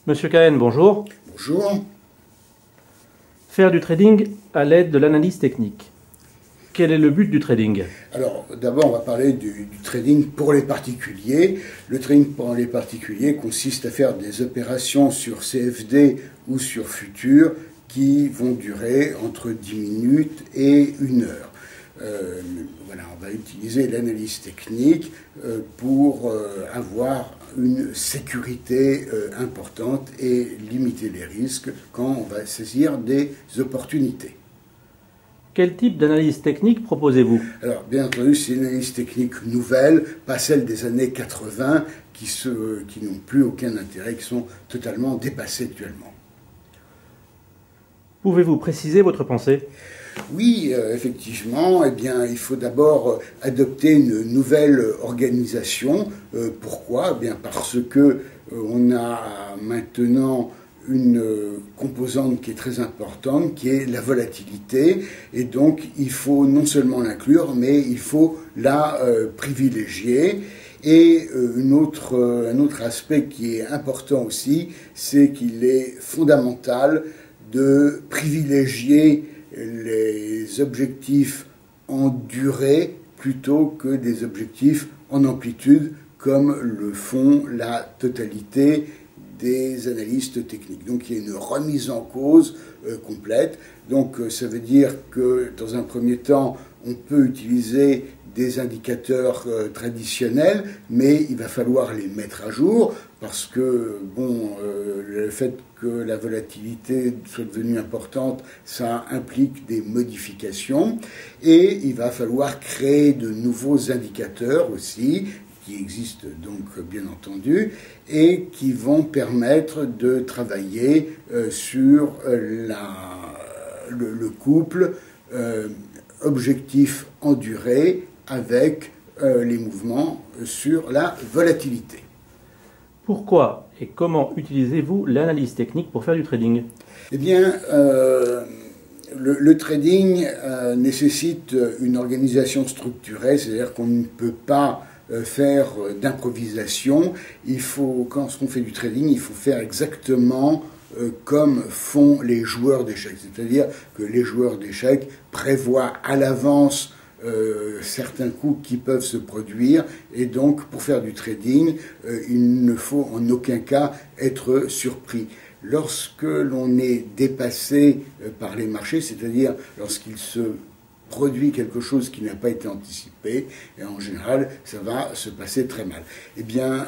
Monsieur Cahen, bonjour. Bonjour. Faire du trading à l'aide de l'analyse technique. Quel est le but du trading? Alors, d'abord, on va parler du trading pour les particuliers. Le trading pour les particuliers consiste à faire des opérations sur CFD ou sur futur qui vont durer entre 10 minutes et 1 heure. Voilà, on va utiliser l'analyse technique pour avoir une sécurité importante et limiter les risques quand on va saisir des opportunités. Quel type d'analyse technique proposez-vous? Alors, bien entendu, c'est une analyse technique nouvelle, pas celle des années 80, qui n'ont plus aucun intérêt, qui sont totalement dépassées actuellement. Pouvez-vous préciser votre pensée? Oui, effectivement, eh bien, il faut d'abord adopter une nouvelle organisation. Pourquoi? Eh bien, parce que on a maintenant une composante qui est très importante, qui est la volatilité, et donc il faut non seulement l'inclure, mais il faut la privilégier. Et un autre aspect qui est important aussi, c'est qu'il est fondamental de privilégier les objectifs en durée plutôt que des objectifs en amplitude, comme le font la totalité des analystes techniques. Donc il y a une remise en cause complète. Donc ça veut dire que dans un premier temps, on peut utiliser des indicateurs traditionnels, mais il va falloir les mettre à jour parce que le fait que la volatilité soit devenue importante, ça implique des modifications et il va falloir créer de nouveaux indicateurs aussi qui existent donc bien entendu, et qui vont permettre de travailler sur le couple objectif en durée avec les mouvements sur la volatilité. Pourquoi et comment utilisez-vous l'analyse technique pour faire du trading? Eh bien, le trading nécessite une organisation structurée, c'est-à-dire qu'on ne peut pas faire d'improvisation. Quand on fait du trading, il faut faire exactement comme font les joueurs d'échecs. C'est-à-dire que les joueurs d'échecs prévoient à l'avance certains coups qui peuvent se produire, et donc pour faire du trading, il ne faut en aucun cas être surpris. Lorsque l'on est dépassé par les marchés, c'est-à-dire lorsqu'il se produit quelque chose qui n'a pas été anticipé, et en général, ça va se passer très mal. Eh bien,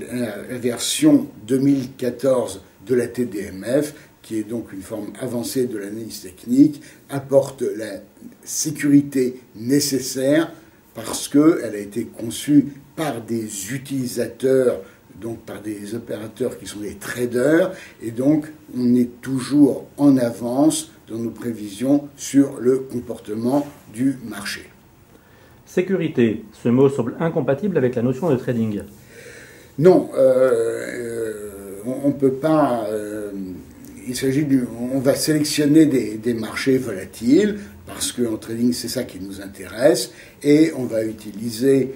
la version 2014 de la TDMF, qui est donc une forme avancée de l'analyse technique, apporte la sécurité nécessaire parce qu'elle a été conçue par des utilisateurs, donc par des opérateurs qui sont des traders, et donc on est toujours en avance dans nos prévisions sur le comportement du marché. Sécurité, ce mot semble incompatible avec la notion de trading. Non, on ne peut pas. On va sélectionner des marchés volatiles parce qu'en trading c'est ça qui nous intéresse, et on va utiliser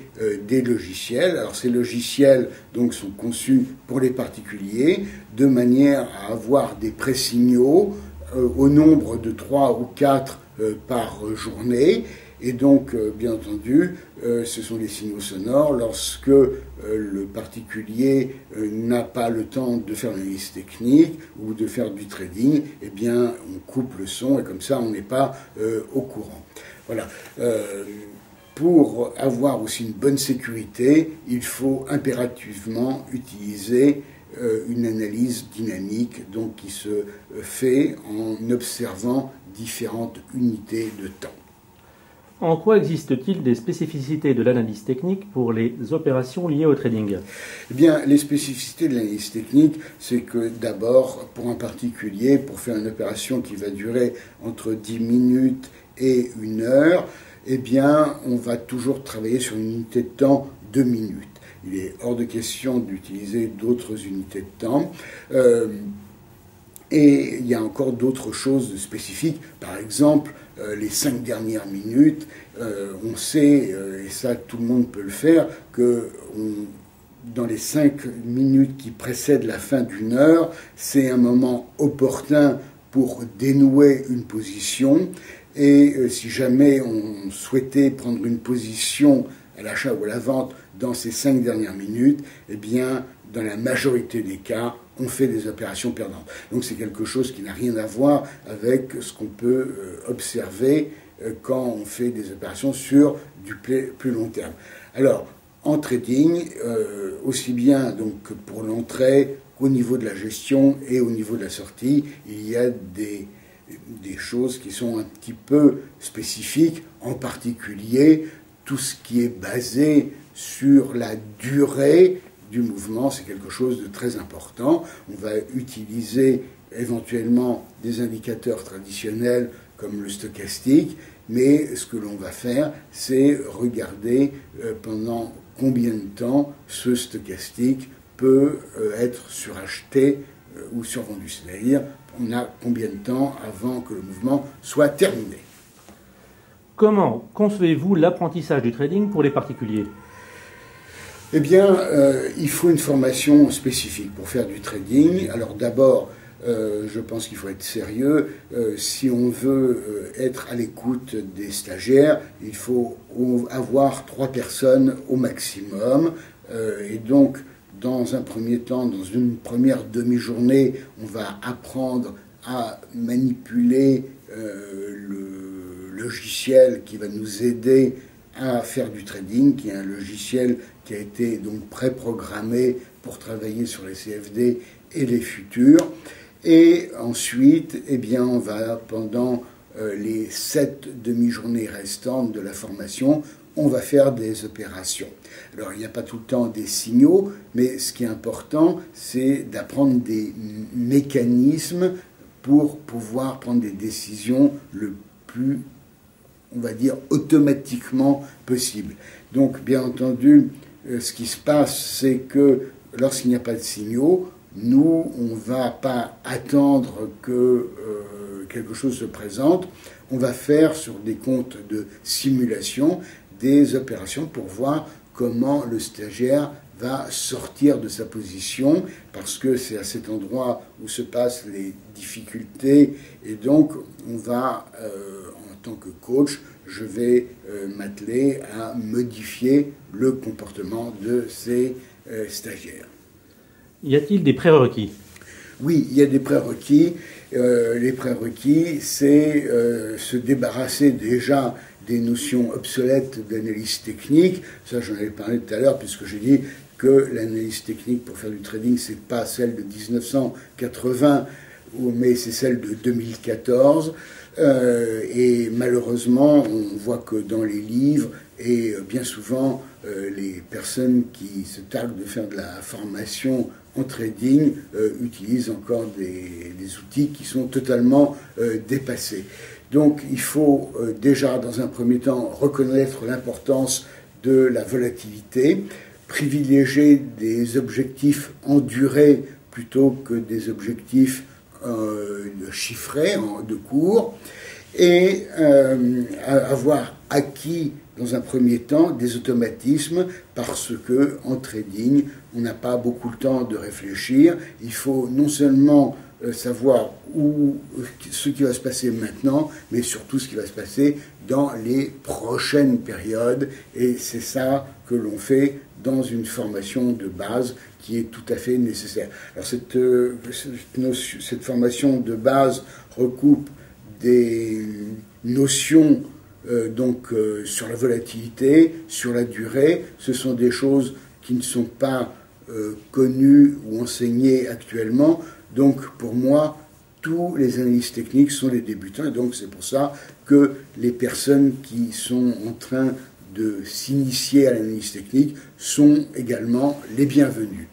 des logiciels. Alors ces logiciels donc sont conçus pour les particuliers de manière à avoir des pré-signaux au nombre de 3 ou 4 par journée. Et donc, bien entendu, ce sont des signaux sonores. Lorsque le particulier n'a pas le temps de faire l'analyse technique ou de faire du trading, eh bien, on coupe le son et comme ça, on n'est pas au courant. Voilà. Pour avoir aussi une bonne sécurité, il faut impérativement utiliser une analyse dynamique, donc qui se fait en observant différentes unités de temps. En quoi existe-t-il des spécificités de l'analyse technique pour les opérations liées au trading? Eh bien, les spécificités de l'analyse technique, c'est que d'abord, pour un particulier, pour faire une opération qui va durer entre 10 minutes et 1 heure, eh bien, on va toujours travailler sur une unité de temps 2 minutes. Il est hors de question d'utiliser d'autres unités de temps. Et il y a encore d'autres choses spécifiques. Par exemple, les 5 dernières minutes, on sait, et ça tout le monde peut le faire, qu'on dans les 5 minutes qui précèdent la fin d'une heure, c'est un moment opportun pour dénouer une position. Et si jamais on souhaitait prendre une position à l'achat ou à la vente dans ces 5 dernières minutes, eh bien, dans la majorité des cas, on fait des opérations perdantes. Donc c'est quelque chose qui n'a rien à voir avec ce qu'on peut observer quand on fait des opérations sur du plus long terme. Alors, en trading, aussi bien donc pour l'entrée qu'au niveau de la gestion et au niveau de la sortie, il y a des choses qui sont un petit peu spécifiques, en particulier tout ce qui est basé sur la durée du mouvement, c'est quelque chose de très important. On va utiliser éventuellement des indicateurs traditionnels comme le stochastique, mais ce que l'on va faire, c'est regarder pendant combien de temps ce stochastique peut être suracheté ou survendu. C'est-à-dire, on a combien de temps avant que le mouvement soit terminé. Comment concevez-vous l'apprentissage du trading pour les particuliers ? Eh bien, il faut une formation spécifique pour faire du trading. Alors d'abord, je pense qu'il faut être sérieux. Si on veut être à l'écoute des stagiaires, il faut avoir 3 personnes au maximum. Et donc, dans un premier temps, dans une première demi-journée, on va apprendre à manipuler le logiciel qui va nous aider à faire du trading, qui est un logiciel qui a été donc préprogrammé pour travailler sur les CFD et les futurs. Et ensuite, eh bien, on va, pendant les 7 demi-journées restantes de la formation, on va faire des opérations. Alors, il n'y a pas tout le temps des signaux, mais ce qui est important, c'est d'apprendre des mécanismes pour pouvoir prendre des décisions le plus, on va dire, automatiquement possible. Donc, bien entendu, ce qui se passe, c'est que lorsqu'il n'y a pas de signaux, nous, on ne va pas attendre que quelque chose se présente. On va faire sur des comptes de simulation des opérations pour voir comment le stagiaire va sortir de sa position, parce que c'est à cet endroit où se passent les difficultés. Et donc, on va, en tant que coach, je vais m'atteler à modifier le comportement de ces stagiaires. Y a-t-il des prérequis ? Oui, il y a des prérequis. Les prérequis, c'est se débarrasser déjà des notions obsolètes d'analyse technique. Ça, j'en avais parlé tout à l'heure, puisque j'ai dit que l'analyse technique pour faire du trading, c'est pas celle de 1980, mais c'est celle de 2014. Et malheureusement, on voit que dans les livres, et bien souvent, les personnes qui se targuent de faire de la formation en trading utilisent encore des outils qui sont totalement dépassés. Donc il faut déjà, dans un premier temps, reconnaître l'importance de la volatilité, privilégier des objectifs en durée plutôt que des objectifs chiffrés, de cours, et avoir acquis dans un premier temps des automatismes, parce que en trading, on n'a pas beaucoup le temps de réfléchir. Il faut non seulement savoir ce qui va se passer maintenant, mais surtout ce qui va se passer dans les prochaines périodes. Et c'est ça que l'on fait dans une formation de base qui est tout à fait nécessaire. Alors cette formation de base recoupe des notions sur la volatilité, sur la durée. Ce sont des choses qui ne sont pas connues ou enseignées actuellement. Donc pour moi, tous les analystes techniques sont des débutants, et donc c'est pour ça que les personnes qui sont en train de s'initier à l'analyse technique sont également les bienvenues.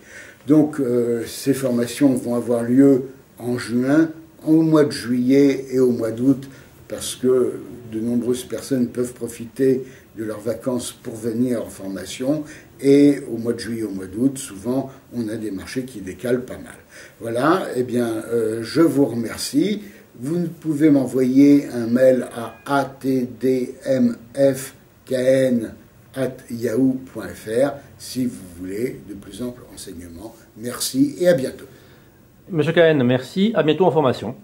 Donc ces formations vont avoir lieu en juin, au mois de juillet et au mois d'août, parce que de nombreuses personnes peuvent profiter de leurs vacances pour venir en formation, et au mois de juillet, au mois d'août, souvent, on a des marchés qui décalent pas mal. Voilà, eh bien, je vous remercie. Vous pouvez m'envoyer un mail à atdmfkn yahoo.fr si vous voulez de plus amples renseignements. Merci et à bientôt. Monsieur Cohen, merci. À bientôt en formation.